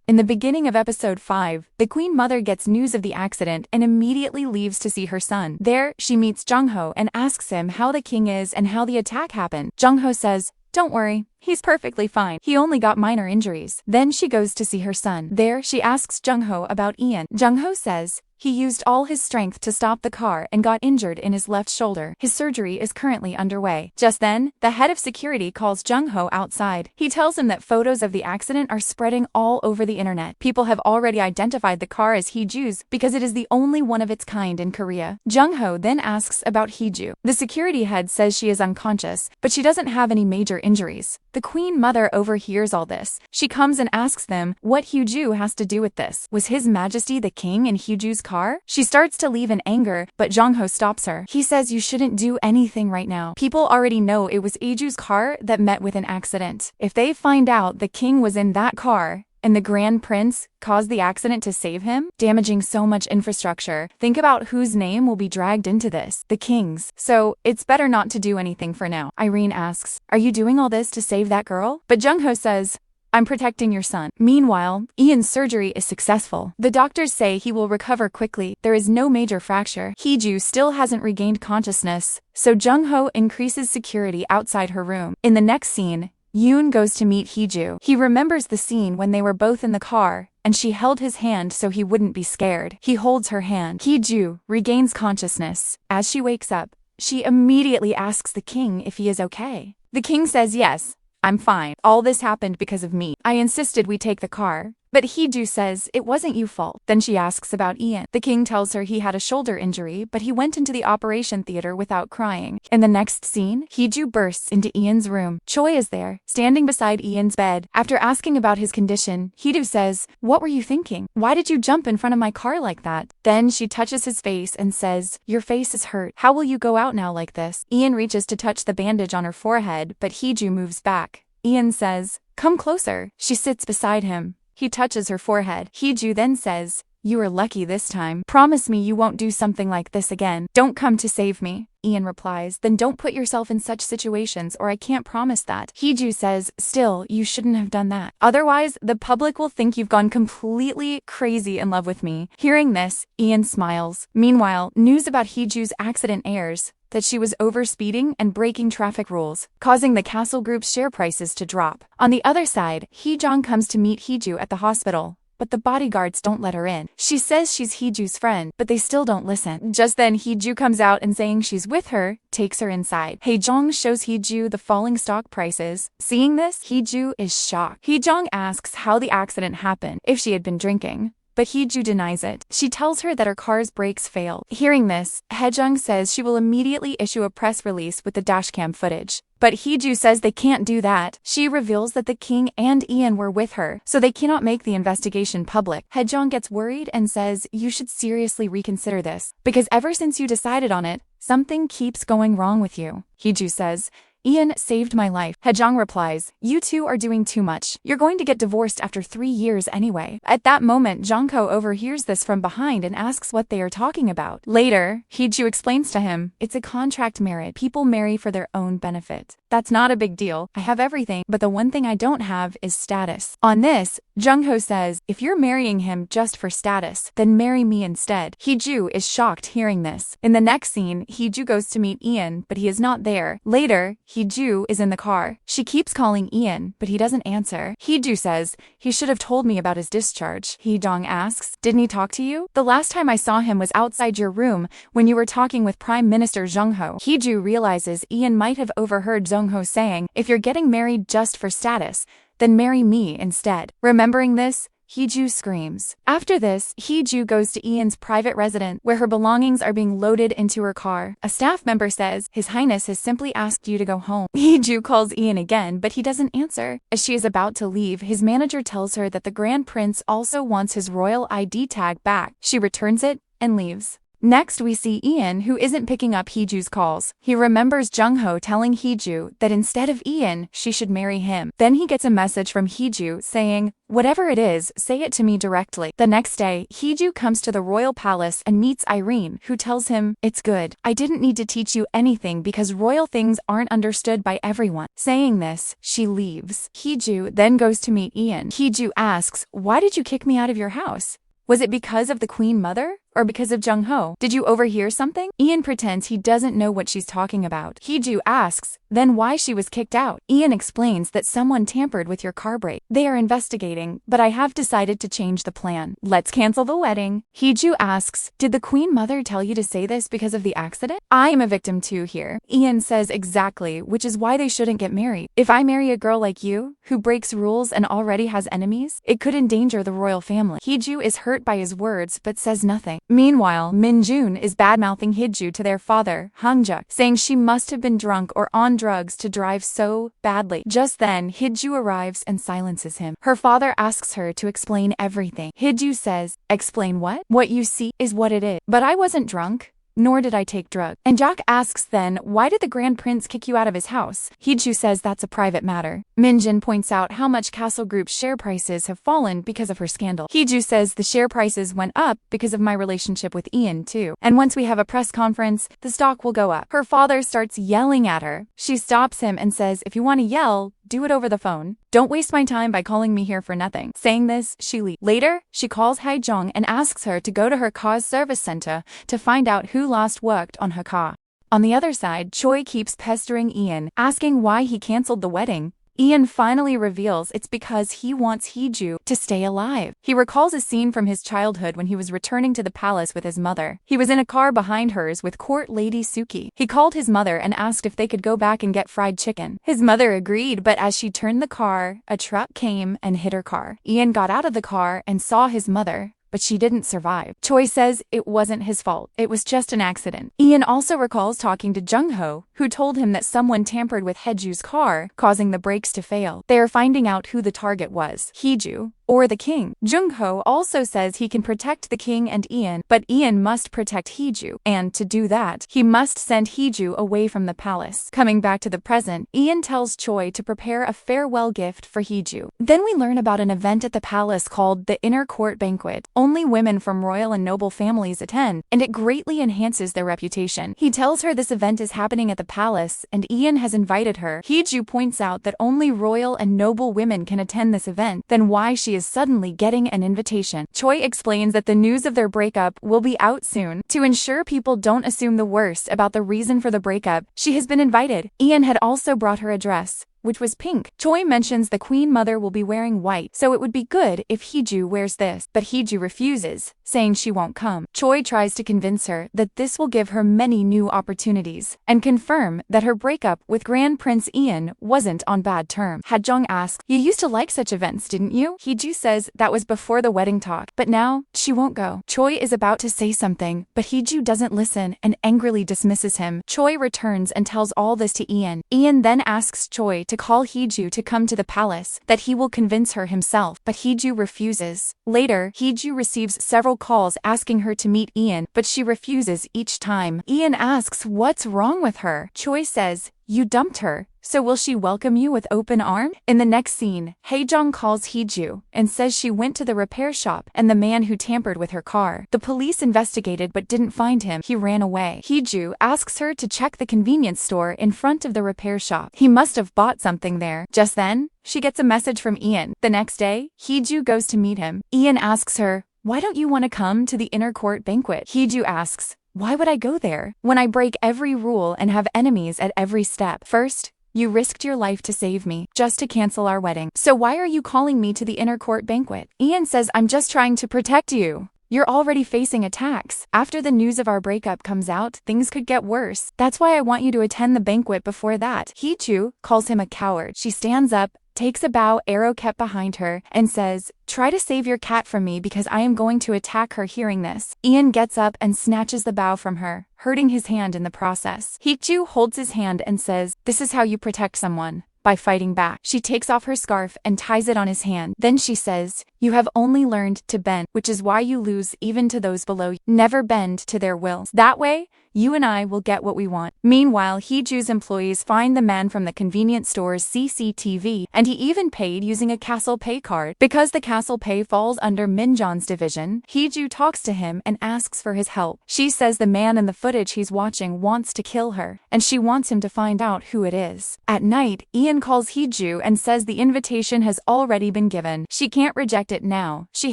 In the beginning of episode 5, the Queen Mother gets news of the accident and immediately leaves to see her son. There, she meets Jung-ho and asks him how the king is and how the attack happened. Jung-ho says, "Don't worry, he's perfectly fine. He only got minor injuries." Then she goes to see her son. There, she asks Jung-ho about Ian. Jung-ho says he used all his strength to stop the car and got injured in his left shoulder. His surgery is currently underway. Just then, the head of security calls Jung-ho outside. He tells him that photos of the accident are spreading all over the internet. People have already identified the car as Heeju's because it is the only one of its kind in Korea. Jung-ho then asks about Heeju. The security head says she is unconscious, but she doesn't have any major injuries. The Queen Mother overhears all this. She comes and asks them what Heeju has to do with this. Was His Majesty the King in Heeju's car? She starts to leave in anger, but Jung-ho stops her. He says you shouldn't do anything right now. People already know it was Heeju's car that met with an accident. If they find out the king was in that car, and the Grand Prince caused the accident to save him, damaging so much infrastructure, think about whose name will be dragged into this. The king's. So, it's better not to do anything for now. Irene asks, "Are you doing all this to save that girl?" But Jung-ho says, "I'm protecting your son." Meanwhile, Ian's surgery is successful. The doctors say he will recover quickly. There is no major fracture. Heeju still hasn't regained consciousness, so Jung-ho increases security outside her room. In the next scene, Yoon goes to meet Heeju. He remembers the scene when they were both in the car, and she held his hand so he wouldn't be scared. He holds her hand. Heeju regains consciousness. As she wakes up, she immediately asks the king if he is okay. The king says yes. "I'm fine. All this happened because of me. I insisted we take the car." But Heeju says it wasn't your fault. Then she asks about Ian. The king tells her he had a shoulder injury, but he went into the operation theater without crying. In the next scene, Heeju bursts into Ian's room. Choi is there, standing beside Ian's bed. After asking about his condition, Heeju says, "What were you thinking? Why did you jump in front of my car like that?" Then she touches his face and says, "Your face is hurt. How will you go out now like this?" Ian reaches to touch the bandage on her forehead, but Heeju moves back. Ian says, "Come closer." She sits beside him. He touches her forehead. Heeju then says, "You are lucky this time. Promise me you won't do something like this again. Don't come to save me." Ian replies, "Then don't put yourself in such situations or I can't promise that." Heeju says, "Still, you shouldn't have done that. Otherwise, the public will think you've gone completely crazy in love with me." Hearing this, Ian smiles. Meanwhile, news about Heeju's accident airs, that she was overspeeding and breaking traffic rules, causing the Castle Group's share prices to drop. On the other side, Hee-jong comes to meet Heeju at the hospital, but the bodyguards don't let her in. She says she's Heeju's friend, but they still don't listen. Just then, Heeju comes out and saying she's with her, takes her inside. Hee-jong shows Heeju the falling stock prices. Seeing this, Heeju is shocked. Hee-jong asks how the accident happened, if she had been drinking, but Heeju denies it. She tells her that her car's brakes failed. Hearing this, Hee-jung says she will immediately issue a press release with the dashcam footage. But Heeju says they can't do that. She reveals that the king and Ian were with her, so they cannot make the investigation public. Hee-jung gets worried and says, "You should seriously reconsider this, because ever since you decided on it, something keeps going wrong with you." Heeju says, "Ian saved my life." Hee-jung replies, "You two are doing too much. You're going to get divorced after 3 years anyway." At that moment, Jung-ho overhears this from behind and asks what they are talking about. Later, Heeju explains to him, "It's a contract marriage. People marry for their own benefit. That's not a big deal. I have everything, but the one thing I don't have is status." On this, Jung-ho says, "If you're marrying him just for status, then marry me instead." Heeju is shocked hearing this. In the next scene, Heeju goes to meet Ian, but he is not there. Later, Heeju is in the car. She keeps calling Ian, but he doesn't answer. Heeju says, "He should have told me about his discharge." Hee-jong asks, "Didn't he talk to you? The last time I saw him was outside your room when you were talking with Prime Minister Jung-ho." Heeju realizes Ian might have overheard Jung-ho saying, "If you're getting married just for status, then marry me instead." Remembering this, Heeju screams. After this, Heeju goes to Ian's private residence, where her belongings are being loaded into her car. A staff member says, "His Highness has simply asked you to go home." Heeju calls Ian again, but he doesn't answer. As she is about to leave, his manager tells her that the Grand Prince also wants his royal ID tag back. She returns it and leaves. Next, we see Ian, who isn't picking up Heeju's calls. He remembers Jung-ho telling Heeju that instead of Ian, she should marry him. Then he gets a message from Heeju saying, "Whatever it is, say it to me directly." The next day, Heeju comes to the royal palace and meets Irene, who tells him, "It's good. I didn't need to teach you anything because royal things aren't understood by everyone." Saying this, she leaves. Heeju then goes to meet Ian. Heeju asks, "Why did you kick me out of your house? Was it because of the Queen Mother? Or because of Jung-ho? Did you overhear something?" Ian pretends he doesn't know what she's talking about. Heeju asks then why she was kicked out. Ian explains that someone tampered with your car brake. They are investigating, but I have decided to change the plan. Let's cancel the wedding. Heeju asks, "Did the Queen Mother tell you to say this because of the accident?" "I am a victim too here." Ian says exactly, which is why they shouldn't get married. "If I marry a girl like you, who breaks rules and already has enemies, it could endanger the royal family." Heeju is hurt by his words but says nothing. Meanwhile, Minjun is badmouthing Heeju to their father, Hangjuk, saying she must have been drunk or on drugs to drive so badly. Just then, Heeju arrives and silences him. Her father asks her to explain everything. Heeju says, "Explain what? What you see is what it is. But I wasn't drunk. Nor did I take drugs." And Jack asks then, "Why did the Grand Prince kick you out of his house?" Heeju says that's a private matter. Minjin points out how much Castle Group's share prices have fallen because of her scandal. Heeju says the share prices went up because of my relationship with Ian too. And once we have a press conference, the stock will go up. Her father starts yelling at her. She stops him and says, "If you want to yell, do it over the phone. Don't waste my time by calling me here for nothing." Saying this, she leaves. Later, she calls Haejong and asks her to go to her car's service center to find out who last worked on her car. On the other side, Choi keeps pestering Ian, asking why he canceled the wedding. Ian finally reveals it's because he wants Heeju to stay alive. He recalls a scene from his childhood when he was returning to the palace with his mother. He was in a car behind hers with court lady Suki. He called his mother and asked if they could go back and get fried chicken. His mother agreed, but as she turned the car, a truck came and hit her car. Ian got out of the car and saw his mother, but she didn't survive. Choi says it wasn't his fault. It was just an accident. Ian also recalls talking to Jung-ho, who told him that someone tampered with Heeju's car, causing the brakes to fail. They are finding out who the target was, Heeju or the king. Jung-ho also says he can protect the king and Ian, but Ian must protect Heeju, and to do that, he must send Heeju away from the palace. Coming back to the present, Ian tells Choi to prepare a farewell gift for Heeju. Then we learn about an event at the palace called the Inner Court Banquet. Only women from royal and noble families attend, and it greatly enhances their reputation. He tells her this event is happening at the palace, and Ian has invited her. Heeju points out that only royal and noble women can attend this event, then why she is suddenly getting an invitation. Choi explains that the news of their breakup will be out soon. To ensure people don't assume the worst about the reason for the breakup, she has been invited. Ian had also brought her a dress, which was pink. Choi mentions the Queen Mother will be wearing white, so it would be good if Heeju wears this, but Heeju refuses, saying she won't come. Choi tries to convince her that this will give her many new opportunities, and confirm that her breakup with Grand Prince Ian wasn't on bad terms. Haejong asks, "You used to like such events, didn't you?" Heeju says that was before the wedding talk, but now she won't go. Choi is about to say something, but Heeju doesn't listen and angrily dismisses him. Choi returns and tells all this to Ian. Ian then asks Choi to call Heeju to come to the palace, that he will convince her himself, but Heeju refuses. Later, Heeju receives several calls asking her to meet Ian, but she refuses each time. Ian asks what's wrong with her. Choi says, "You dumped her, so will she welcome you with open arms?" In the next scene, Haejong calls Heeju and says she went to the repair shop and the man who tampered with her car. The police investigated but didn't find him. He ran away. Heeju asks her to check the convenience store in front of the repair shop. He must have bought something there. Just then, she gets a message from Ian. The next day, Heeju goes to meet him. Ian asks her, "Why don't you want to come to the Inner Court Banquet?" Heeju asks, "Why would I go there when I break every rule and have enemies at every step? First, you risked your life to save me, just to cancel our wedding. So why are you calling me to the Inner Court Banquet?" Ian says, "I'm just trying to protect you. You're already facing attacks. After the news of our breakup comes out, things could get worse. That's why I want you to attend the banquet before that." Heeju calls him a coward. She stands up, takes a bow arrow kept behind her, and says, "Try to save your cat from me because I am going to attack her." Hearing this, Ian gets up and snatches the bow from her, hurting his hand in the process. Heeju holds his hand and says, "This is how you protect someone. by fighting back. She takes off her scarf and ties it on his hand. Then she says, "You have only learned to bend, which is why you lose even to those below you. Never bend to their wills. That way, you and I will get what we want." Meanwhile, Heeju's employees find the man from the convenience store's CCTV, and he even paid using a Castle Pay card. Because the Castle Pay falls under Minjeon's division, Heeju talks to him and asks for his help. She says the man in the footage he's watching wants to kill her, and she wants him to find out who it is. At night, Ian calls Heeju and says the invitation has already been given. She can't reject it now. She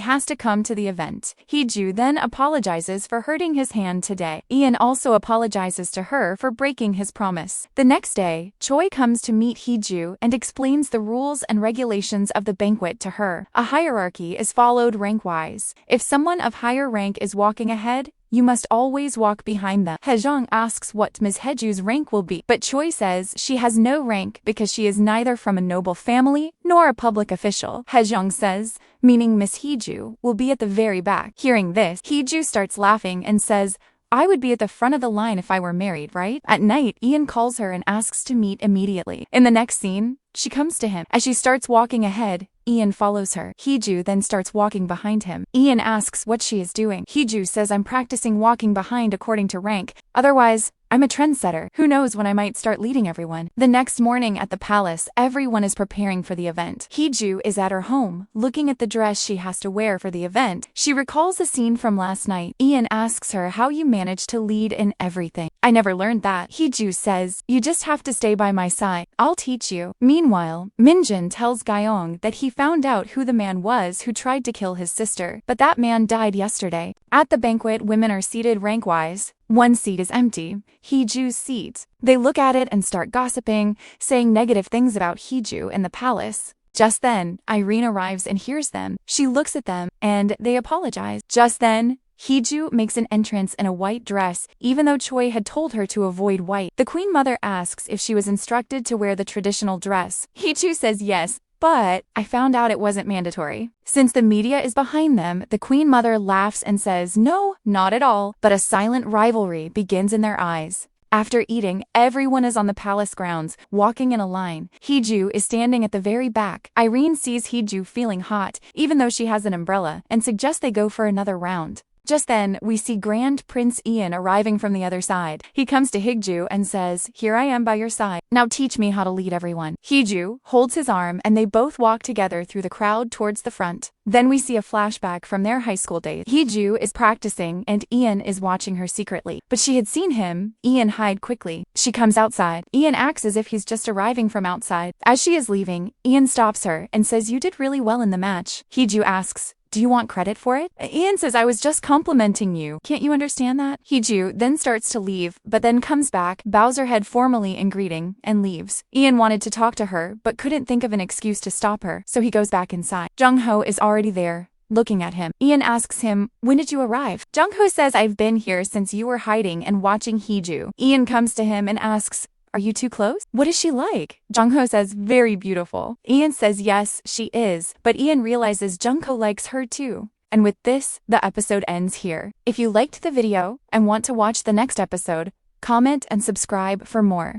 has to come to the event. Heeju then apologizes for hurting his hand today. Ian also apologizes to her for breaking his promise. The next day, Choi comes to meet Heeju and explains the rules and regulations of the banquet to her. A hierarchy is followed rank-wise. If someone of higher rank is walking ahead, you must always walk behind them. Hejong asks what Ms. Heju's rank will be, but Choi says she has no rank because she is neither from a noble family nor a public official. Hejong says, meaning Miss Heeju will be at the very back. Hearing this, Heeju starts laughing and says, "I would be at the front of the line if I were married, right?" At night, Ian calls her and asks to meet immediately. In the next scene, she comes to him. As she starts walking ahead, Ian follows her. Heeju then starts walking behind him. Ian asks what she is doing. Heeju says, "I'm practicing walking behind according to rank. Otherwise, I'm a trendsetter. Who knows when I might start leading everyone." The next morning at the palace, everyone is preparing for the event. Heeju is at her home, looking at the dress she has to wear for the event. She recalls a scene from last night. Ian asks her how you managed to lead in everything. "I never learned that." Heeju says, "You just have to stay by my side. I'll teach you." Meanwhile, Minjeon tells Gyeong that he found out who the man was who tried to kill his sister, but that man died yesterday. At the banquet, women are seated rank-wise. One seat is empty, Heeju's seat. They look at it and start gossiping, saying negative things about Heeju in the palace. Just then, Irene arrives and hears them. She looks at them, and they apologize. Just then, Heeju makes an entrance in a white dress, even though Choi had told her to avoid white. The Queen Mother asks if she was instructed to wear the traditional dress. Heeju says yes, but I found out it wasn't mandatory. Since the media is behind them, the Queen Mother laughs and says, "No, not at all," but a silent rivalry begins in their eyes. After eating, everyone is on the palace grounds, walking in a line. Heeju is standing at the very back. Irene sees Heeju feeling hot, even though she has an umbrella, and suggests they go for another round. Just then, we see Grand Prince Ian arriving from the other side. He comes to Heeju and says, "Here I am by your side. Now teach me how to lead everyone." Heeju holds his arm and they both walk together through the crowd towards the front. Then we see a flashback from their high school days. Heeju is practicing and Ian is watching her secretly. But she had seen him. Ian hide quickly. She comes outside. Ian acts as if he's just arriving from outside. As she is leaving, Ian stops her and says, "You did really well in the match." Heeju asks, "Do you want credit for it?" Ian says, "I was just complimenting you. Can't you understand that?" Heeju then starts to leave, but then comes back, bows her head formally in greeting, and leaves. Ian wanted to talk to her, but couldn't think of an excuse to stop her, so he goes back inside. Jung-ho is already there, looking at him. Ian asks him, "When did you arrive?" Jung-ho says, "I've been here since you were hiding and watching Heeju." Ian comes to him and asks, "Are you too close? What is she like?" Jung-ho says, "Very beautiful." Ian says yes, she is, but Ian realizes Jung-ho likes her too. And with this, the episode ends here. If you liked the video and want to watch the next episode, comment and subscribe for more.